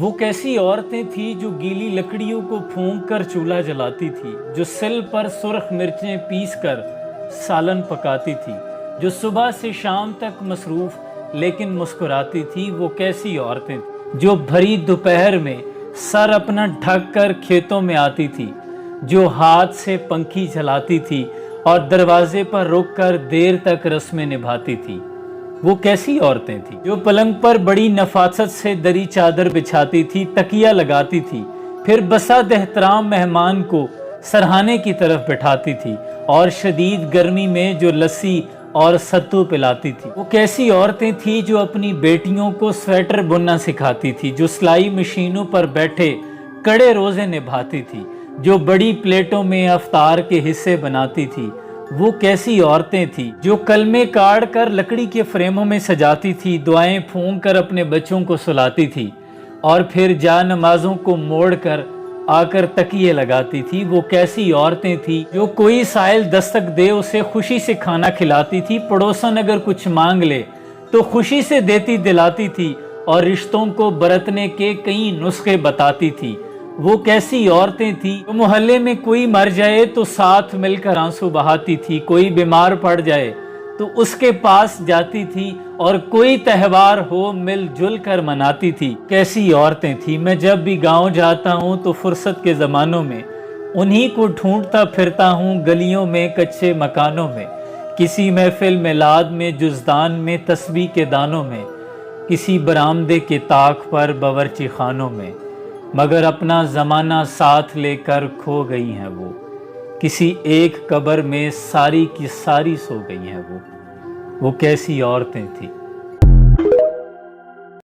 وہ کیسی عورتیں تھیں جو گیلی لکڑیوں کو پھونک کر چولہا جلاتی تھی، جو سل پر سرخ مرچیں پیس کر سالن پکاتی تھی، جو صبح سے شام تک مصروف لیکن مسکراتی تھی۔ وہ کیسی عورتیں تھیں جو بھری دوپہر میں سر اپنا ڈھک کر کھیتوں میں آتی تھی، جو ہاتھ سے پنکھی جلاتی تھی اور دروازے پر رک کر دیر تک رسمیں نبھاتی تھی۔ وہ کیسی عورتیں تھیں جو پلنگ پر بڑی نفاست سے دری چادر بچھاتی تھی، تکیہ لگاتی تھی، پھر بسد احترام مہمان کو سرہانے کی طرف بٹھاتی تھی اور شدید گرمی میں جو لسی اور ستو پلاتی تھی۔ وہ کیسی عورتیں تھیں جو اپنی بیٹیوں کو سویٹر بننا سکھاتی تھی، جو سلائی مشینوں پر بیٹھے کڑے روزے نبھاتی تھی، جو بڑی پلیٹوں میں افطار کے حصے بناتی تھی۔ وہ کیسی عورتیں تھیں جو کلمے کاٹ کر لکڑی کے فریموں میں سجاتی تھی، دعائیں پھونک کر اپنے بچوں کو سلاتی تھی اور پھر جا نمازوں کو موڑ کر آ کر تکیے لگاتی تھی۔ وہ کیسی عورتیں تھیں جو کوئی سائل دستک دے اسے خوشی سے کھانا کھلاتی تھی، پڑوسن اگر کچھ مانگ لے تو خوشی سے دیتی دلاتی تھی اور رشتوں کو برتنے کے کئی نسخے بتاتی تھی۔ وہ کیسی عورتیں تھیں جو محلے میں کوئی مر جائے تو ساتھ مل کر آنسو بہاتی تھی، کوئی بیمار پڑ جائے تو اس کے پاس جاتی تھی اور کوئی تہوار ہو مل جل کر مناتی تھی۔ کیسی عورتیں تھیں۔ میں جب بھی گاؤں جاتا ہوں تو فرصت کے زمانوں میں انہی کو ڈھونڈتا پھرتا ہوں، گلیوں میں، کچے مکانوں میں، کسی محفل میلاد میں، جزدان میں، تسبیح کے دانوں میں، کسی برآمدے کے طاق پر، باورچی خانوں میں، مگر اپنا زمانہ ساتھ لے کر کھو گئی ہیں وہ، کسی ایک قبر میں ساری کی ساری سو گئی ہیں وہ کیسی عورتیں تھیں۔